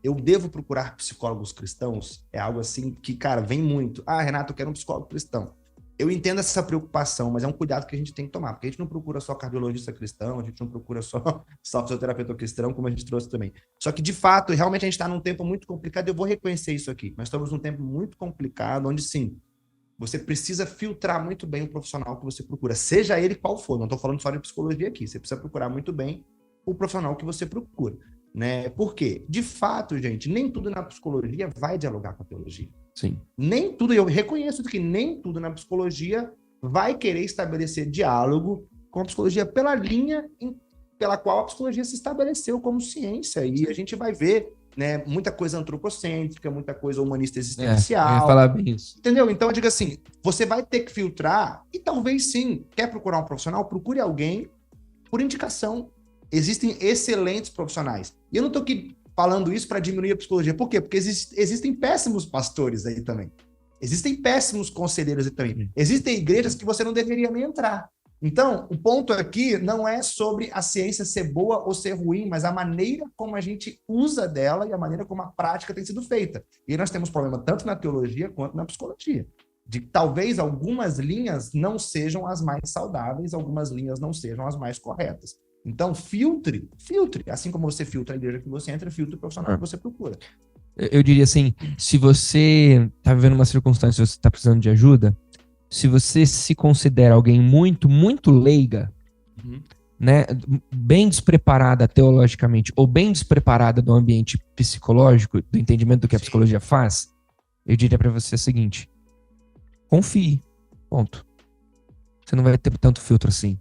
Eu devo procurar psicólogos cristãos? É algo assim que, cara, vem muito. Renato, eu quero um psicólogo cristão. Eu entendo essa preocupação, mas é um cuidado que a gente tem que tomar, porque a gente não procura só cardiologista cristão, a gente não procura só fisioterapeuta cristão, como a gente trouxe também. Só que, de fato, realmente a gente está num tempo muito complicado, eu vou reconhecer isso aqui. Nós estamos num tempo muito complicado, onde, sim, você precisa filtrar muito bem o profissional que você procura, seja ele qual for. Não estou falando só de psicologia aqui, você precisa procurar muito bem o profissional que você procura. Né? Por quê? De fato, gente, nem tudo na psicologia vai dialogar com a teologia. Sim. Nem tudo, eu reconheço que nem tudo na psicologia vai querer estabelecer diálogo com a psicologia pela linha pela qual a psicologia se estabeleceu como ciência. E a gente vai ver, né, muita coisa antropocêntrica, muita coisa humanista existencial. Eu ia falar bem isso. Entendeu? Então eu digo assim, você vai ter que filtrar e talvez sim, quer procurar um profissional, procure alguém por indicação. Existem excelentes profissionais. E eu não estou aqui falando isso para diminuir a psicologia. Por quê? Porque existem péssimos pastores aí também. Existem péssimos conselheiros aí também. Existem igrejas que você não deveria nem entrar. Então, o ponto aqui não é sobre a ciência ser boa ou ser ruim, mas a maneira como a gente usa dela e a maneira como a prática tem sido feita. E nós temos problema tanto na teologia quanto na psicologia. De que talvez algumas linhas não sejam as mais saudáveis, algumas linhas não sejam as mais corretas. Então, filtre. Assim como você filtra a igreja que você entra, filtre o profissional que você procura. Eu diria assim, se você está vivendo uma circunstância, você está precisando de ajuda, se você se considera alguém muito, muito leiga, né, bem despreparada teologicamente, ou bem despreparada do ambiente psicológico, do entendimento do que a psicologia faz, eu diria para você o seguinte, confie, ponto. Você não vai ter tanto filtro assim.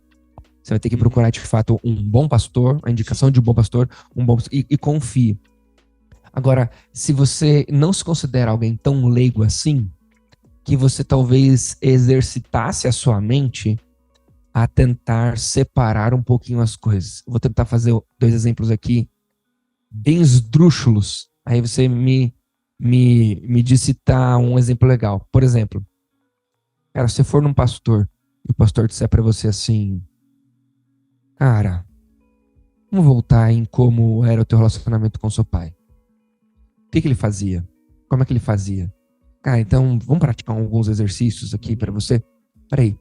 Você vai ter que procurar, de fato, um bom pastor, a indicação de um bom pastor, e confie. Agora, se você não se considera alguém tão leigo assim, que você talvez exercitasse a sua mente a tentar separar um pouquinho as coisas. Vou tentar fazer 2 exemplos aqui bem esdrúxulos. Aí você me diz se tá um exemplo legal. Por exemplo, cara, se você for num pastor e o pastor disser pra você assim, cara, vamos voltar em como era o teu relacionamento com seu pai. O que ele fazia? Como é que ele fazia? Cara, então vamos praticar alguns exercícios aqui pra você. Peraí.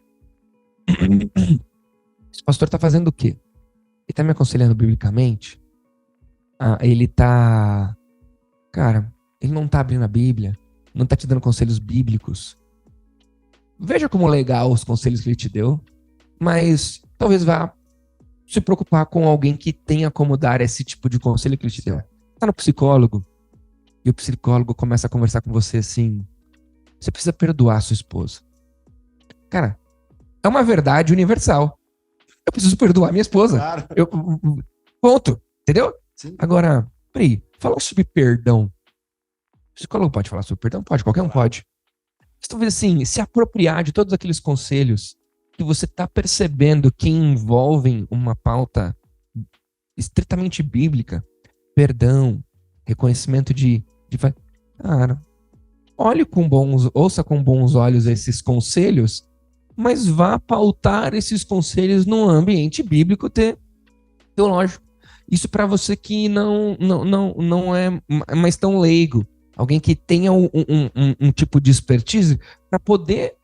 Esse pastor tá fazendo o quê? Ele tá me aconselhando biblicamente? Ele tá... Cara, ele não tá abrindo a Bíblia, não tá te dando conselhos bíblicos. Veja como legal os conselhos que ele te deu, mas talvez vá se preocupar com alguém que tenha como dar esse tipo de conselho que ele te deu. Tá no psicólogo, e o psicólogo começa a conversar com você assim, você precisa perdoar a sua esposa. Cara, é uma verdade universal. Eu preciso perdoar minha esposa. Claro. Ponto. Entendeu? Sim. Agora, peraí, falar sobre perdão. O psicólogo pode falar sobre perdão? Pode, qualquer um pode. Mas talvez assim, se apropriar de todos aqueles conselhos que você está percebendo que envolvem uma pauta estritamente bíblica, perdão, reconhecimento de cara, ouça com bons olhos esses conselhos, mas vá pautar esses conselhos num ambiente bíblico teológico. Isso para você que não é mais tão leigo, alguém que tenha um tipo de expertise para poder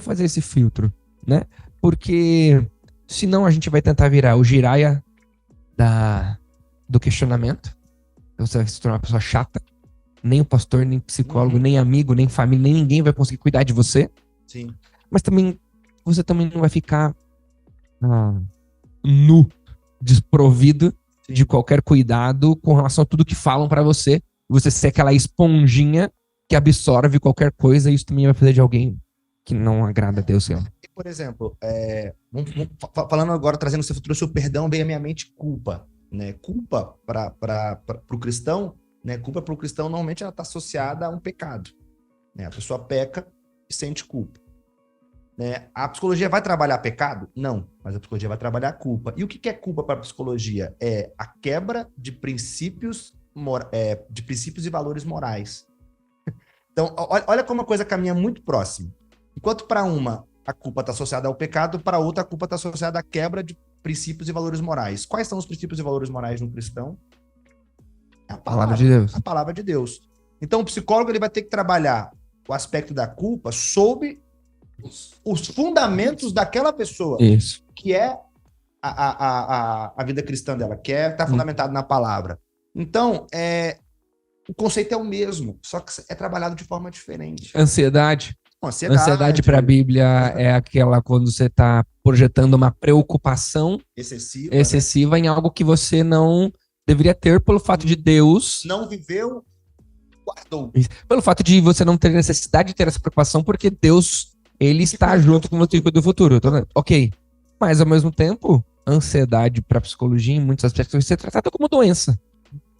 fazer esse filtro, né? Porque senão a gente vai tentar virar o giraia do questionamento. Você vai se tornar uma pessoa chata. Nem o pastor, nem psicólogo, nem amigo, nem família, nem ninguém vai conseguir cuidar de você. Sim. Mas também você também não vai ficar nu, desprovido de qualquer cuidado com relação a tudo que falam pra você. Você ser aquela esponjinha que absorve qualquer coisa, e isso também vai fazer de alguém que não agrada a Deus. E, por exemplo, falando agora, trazendo você trouxe o perdão, veio à minha mente culpa, né? Culpa para o cristão, né? Culpa para o cristão normalmente ela está associada a um pecado, né? A pessoa peca e sente culpa, né? A psicologia vai trabalhar pecado? Não, mas a psicologia vai trabalhar culpa. E o que é culpa para a psicologia? É a quebra de princípios e valores morais. Então, olha como a coisa caminha muito próximo. Enquanto para uma a culpa está associada ao pecado, para outra a culpa está associada à quebra de princípios e valores morais. Quais são os princípios e valores morais no cristão? É a palavra de Deus. A palavra de Deus. Então, o psicólogo ele vai ter que trabalhar o aspecto da culpa sob os fundamentos daquela pessoa. Isso. Que é a vida cristã dela, que está fundamentado na palavra. Então, o conceito é o mesmo, só que é trabalhado de forma diferente. Ansiedade para a Bíblia é aquela quando você está projetando uma preocupação excessiva né? Em algo que você não deveria ter pelo fato de Deus... Não viveu, guardou. Pelo fato de você não ter necessidade de ter essa preocupação, porque Deus, ele está junto com você do futuro. Ok. Mas, ao mesmo tempo, ansiedade para a psicologia, em muitos aspectos, vai ser tratada como doença.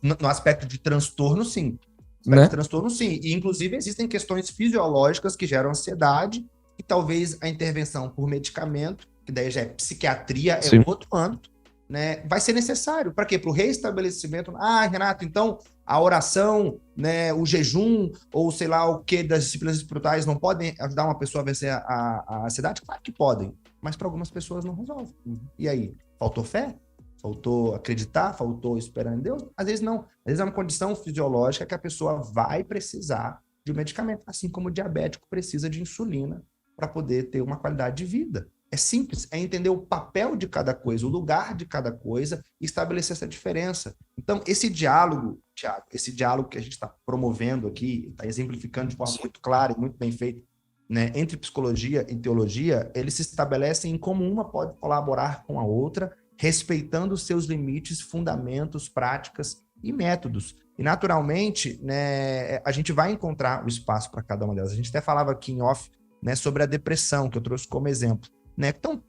No aspecto de transtorno, sim. Transtorno, sim. E, inclusive, existem questões fisiológicas que geram ansiedade e talvez a intervenção por medicamento, que daí já é psiquiatria, sim. Outro âmbito, né? Vai ser necessário. Para quê? Para o reestabelecimento. Renato, então a oração, né, o jejum, ou sei lá o que das disciplinas espirituais não podem ajudar uma pessoa a vencer a ansiedade? Claro que podem, mas para algumas pessoas não resolve. E aí? Faltou fé? Faltou acreditar? Faltou esperar em Deus? Às vezes não. Às vezes é uma condição fisiológica que a pessoa vai precisar de um medicamento, assim como o diabético precisa de insulina para poder ter uma qualidade de vida. É simples, é entender o papel de cada coisa, o lugar de cada coisa e estabelecer essa diferença. Então, esse diálogo, Thiago, esse diálogo que a gente está promovendo aqui, está exemplificando de forma muito clara e muito bem feita, né, entre psicologia e teologia, eles se estabelecem em como uma pode colaborar com a outra, respeitando os seus limites, fundamentos, práticas e métodos. E, naturalmente, né, a gente vai encontrar o espaço para cada uma delas. A gente até falava aqui em off, né, sobre a depressão, que eu trouxe como exemplo. Né? Então,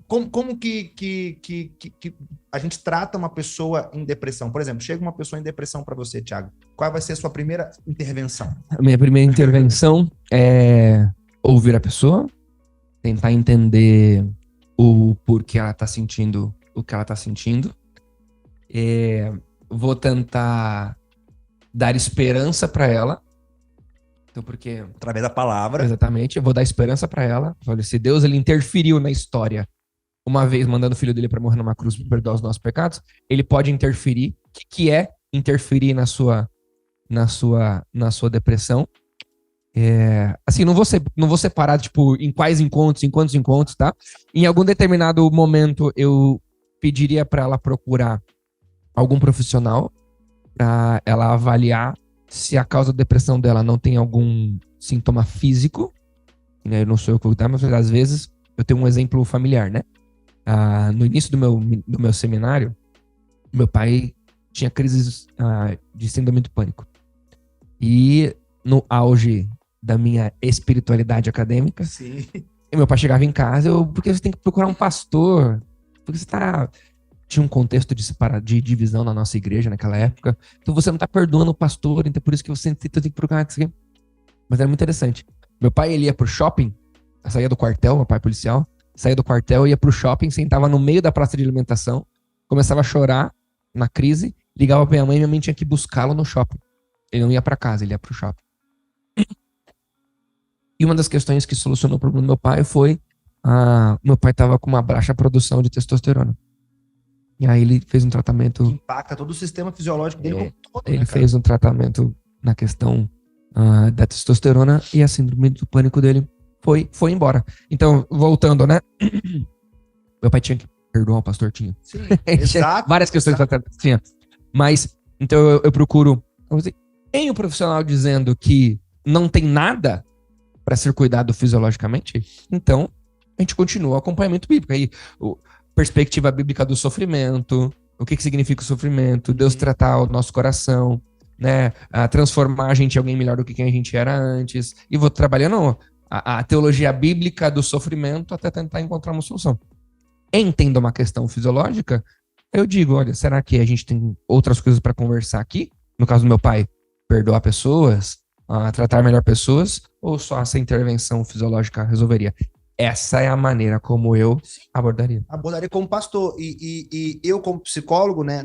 Como que a gente trata uma pessoa em depressão? Por exemplo, chega uma pessoa em depressão para você, Thiago. Qual vai ser a sua primeira intervenção? A minha primeira intervenção é ouvir a pessoa, tentar entender o porquê ela tá sentindo o que ela tá sentindo. Vou tentar dar esperança para ela. Então, porque... Através da palavra. Exatamente, eu vou dar esperança para ela. Olha, se Deus ele interferiu na história uma vez mandando o filho dele para morrer numa cruz para perdoar os nossos pecados, ele pode interferir. O que é interferir na sua depressão? Assim, não vou separar, tipo, em quais encontros, em quantos encontros, tá? Em algum determinado momento, eu pediria para ela procurar algum profissional para ela avaliar se a causa da depressão dela não tem algum sintoma físico, né? Eu não sou eu que vou dar, mas às vezes eu tenho um exemplo familiar, né? No início do meu seminário, meu pai tinha crises de síndrome do pânico. E no auge da minha espiritualidade acadêmica, sim, meu pai chegava em casa, porque você tem que procurar um pastor, porque tinha um contexto de divisão na nossa igreja naquela época, então você não tá perdoando o pastor, então por isso que você tem que procurar isso aqui. Mas era muito interessante. Meu pai, ele ia pro shopping, saía do quartel, meu pai é policial, saía do quartel, ia pro shopping, sentava no meio da praça de alimentação, começava a chorar na crise, ligava pra minha mãe tinha que buscá-lo no shopping. Ele não ia pra casa, ele ia pro shopping. E uma das questões que solucionou o problema do meu pai foi meu pai estava com uma baixa produção de testosterona. E aí ele fez um tratamento... Que impacta todo o sistema fisiológico dele como todo, ele né, fez um tratamento na questão da testosterona e a síndrome do pânico dele foi embora. Então, voltando, né? Meu pai tinha que perdoar o pastor, tinha. Sim, exato. Várias questões tinha. Mas, então eu procuro... Tem um profissional dizendo que não tem nada para ser cuidado fisiologicamente, então a gente continua o acompanhamento bíblico. Aí, perspectiva bíblica do sofrimento, o que significa o sofrimento, Deus tratar o nosso coração, né, transformar a gente em alguém melhor do que quem a gente era antes, e vou trabalhando a teologia bíblica do sofrimento até tentar encontrar uma solução. Entendo uma questão fisiológica, eu digo, olha, será que a gente tem outras coisas para conversar aqui? No caso do meu pai, perdoar pessoas, tratar melhor pessoas, ou só essa intervenção fisiológica resolveria? Essa é a maneira como eu abordaria. Abordaria como pastor. E eu, como psicólogo, né,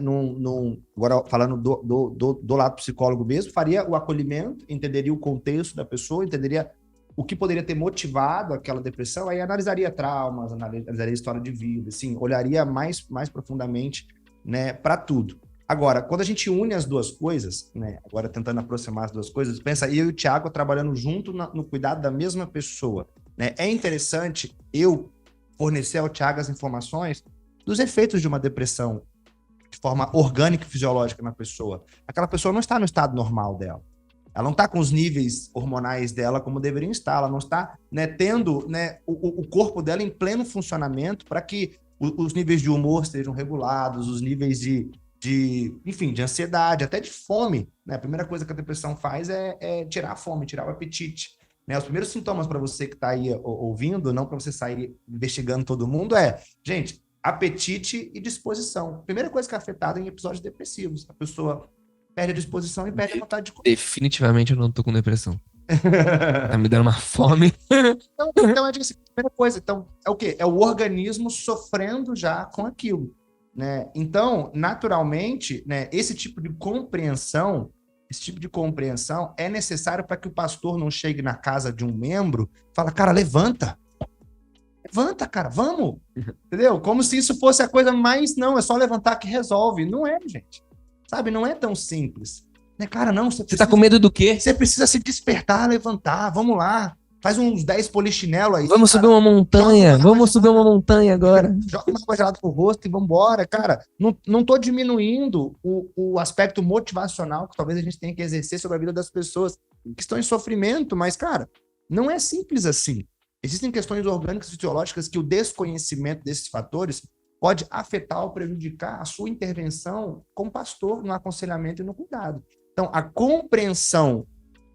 agora falando do lado psicólogo mesmo, faria o acolhimento, entenderia o contexto da pessoa, entenderia o que poderia ter motivado aquela depressão, aí analisaria traumas, analisaria história de vida, assim, olharia mais profundamente, né, para tudo. Agora, quando a gente une as duas coisas, né, agora tentando aproximar as duas coisas, pensa eu e o Thiago trabalhando junto no cuidado da mesma pessoa, né? É interessante eu fornecer ao Thiago as informações dos efeitos de uma depressão de forma orgânica e fisiológica na pessoa. Aquela pessoa não está no estado normal dela. Ela não está com os níveis hormonais dela como deveriam estar. Ela não está, né, tendo, né, o corpo dela em pleno funcionamento para que os níveis de humor sejam regulados, os níveis enfim, de ansiedade, até de fome, né? A primeira coisa que a depressão faz é tirar a fome, tirar o apetite, né? Os primeiros sintomas para você que está aí ouvindo, não para você sair investigando todo mundo, gente, apetite e disposição. Primeira coisa que é afetada em episódios depressivos. A pessoa perde a disposição e perde a vontade de comer. Definitivamente eu não tô com depressão. Tá me dando uma fome. Então, eu digo assim, primeira coisa, então, é o quê? É o organismo sofrendo já com aquilo, né? Então, naturalmente, né, esse tipo de compreensão é necessário para que o pastor não chegue na casa de um membro e fala, cara, levanta, cara, vamos, entendeu? Como se isso fosse a coisa mais, não, é só levantar que resolve. Não é, gente, sabe? Não é tão simples, né? Cara, não, você tá com medo do quê? Você precisa se despertar, levantar, vamos lá. Faz uns 10 polichinelo aí. Vamos subir uma montanha. Vamos subir uma montanha agora. Joga uma água gelada pro rosto e vambora. Cara, não tô diminuindo o aspecto motivacional que talvez a gente tenha que exercer sobre a vida das pessoas que estão em sofrimento, mas, cara, não é simples assim. Existem questões orgânicas e fisiológicas que o desconhecimento desses fatores pode afetar ou prejudicar a sua intervenção como pastor no aconselhamento e no cuidado. Então, a compreensão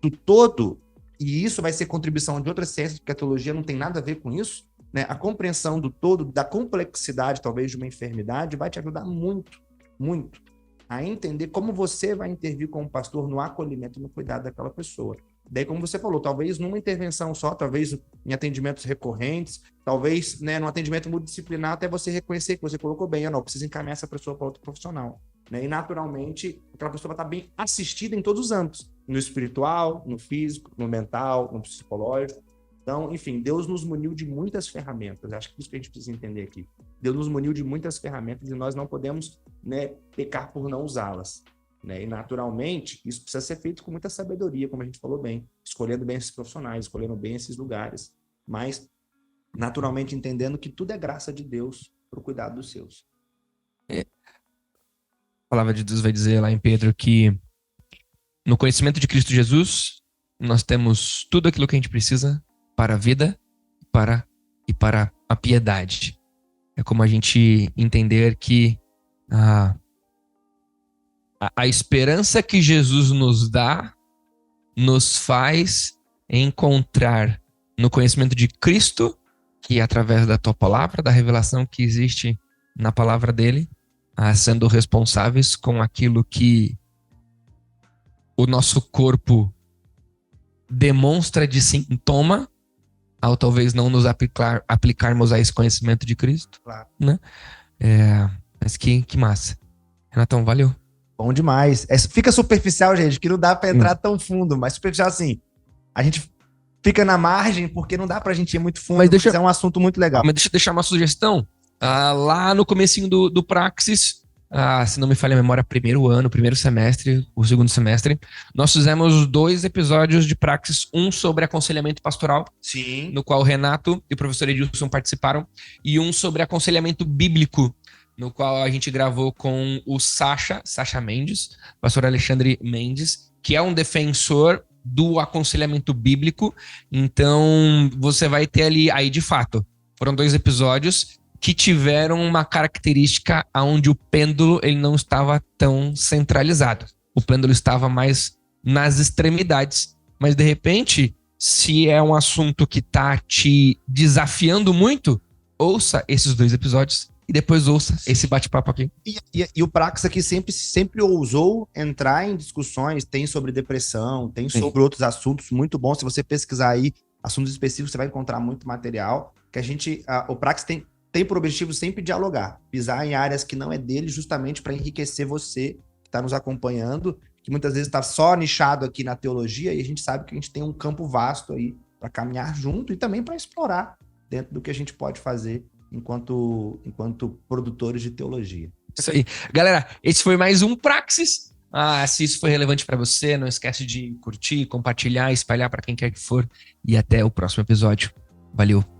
do todo, e isso vai ser contribuição de outras ciências, porque a teologia não tem nada a ver com isso, né? A compreensão do todo, da complexidade, talvez, de uma enfermidade, vai te ajudar muito, muito, a entender como você vai intervir como pastor no acolhimento e no cuidado daquela pessoa. Daí, como você falou, talvez numa intervenção só, talvez em atendimentos recorrentes, talvez, né, num atendimento multidisciplinar, até você reconhecer que você colocou bem, ou não, precisa encaminhar essa pessoa para outro profissional. Né? E, naturalmente, aquela pessoa vai estar bem assistida em todos os âmbitos, no espiritual, no físico, no mental, no psicológico. Então, enfim, Deus nos muniu de muitas ferramentas. Acho que é isso que a gente precisa entender aqui. Deus nos muniu de muitas ferramentas e nós não podemos, né, pecar por não usá-las. Né? E, naturalmente, isso precisa ser feito com muita sabedoria, como a gente falou bem, escolhendo bem esses profissionais, escolhendo bem esses lugares, mas, naturalmente, entendendo que tudo é graça de Deus para o cuidado dos seus. A palavra de Deus vai dizer lá em Pedro que no conhecimento de Cristo Jesus, nós temos tudo aquilo que a gente precisa para a vida e para a piedade. É como a gente entender que a esperança que Jesus nos dá nos faz encontrar no conhecimento de Cristo, que é através da tua palavra, da revelação que existe na palavra dele, sendo responsáveis com aquilo que o nosso corpo demonstra de sintoma, ao talvez não nos aplicarmos a esse conhecimento de Cristo. Claro. Né? Mas que massa. Renatão, valeu. Bom demais. Fica superficial, gente, que não dá para entrar tão fundo, mas superficial assim, a gente fica na margem porque não dá pra gente ir muito fundo, mas é um assunto muito legal. Mas deixa eu deixar uma sugestão. Lá no comecinho do Praxis, se não me falha a memória, primeiro semestre, o segundo semestre, nós fizemos 2 episódios de Praxis, um sobre aconselhamento pastoral, sim, no qual o Renato e o professor Edilson participaram, e um sobre aconselhamento bíblico, no qual a gente gravou com o Sacha Mendes, pastor Alexandre Mendes, que é um defensor do aconselhamento bíblico. Então, você vai ter ali, aí de fato, foram 2 episódios que tiveram uma característica onde o pêndulo ele não estava tão centralizado. O pêndulo estava mais nas extremidades. Mas, de repente, se é um assunto que está te desafiando muito, ouça esses 2 episódios e depois ouça esse bate-papo aqui. E o Praxis aqui sempre ousou entrar em discussões, tem sobre depressão, tem sobre outros assuntos muito bons. Se você pesquisar aí assuntos específicos, você vai encontrar muito material. Que o Praxis tem por objetivo sempre dialogar, pisar em áreas que não é dele, justamente para enriquecer você que está nos acompanhando, que muitas vezes está só nichado aqui na teologia, e a gente sabe que a gente tem um campo vasto aí para caminhar junto e também para explorar dentro do que a gente pode fazer enquanto produtores de teologia. Isso aí. Galera, esse foi mais um Praxis. Se isso foi relevante para você, não esquece de curtir, compartilhar, espalhar para quem quer que for. E até o próximo episódio. Valeu!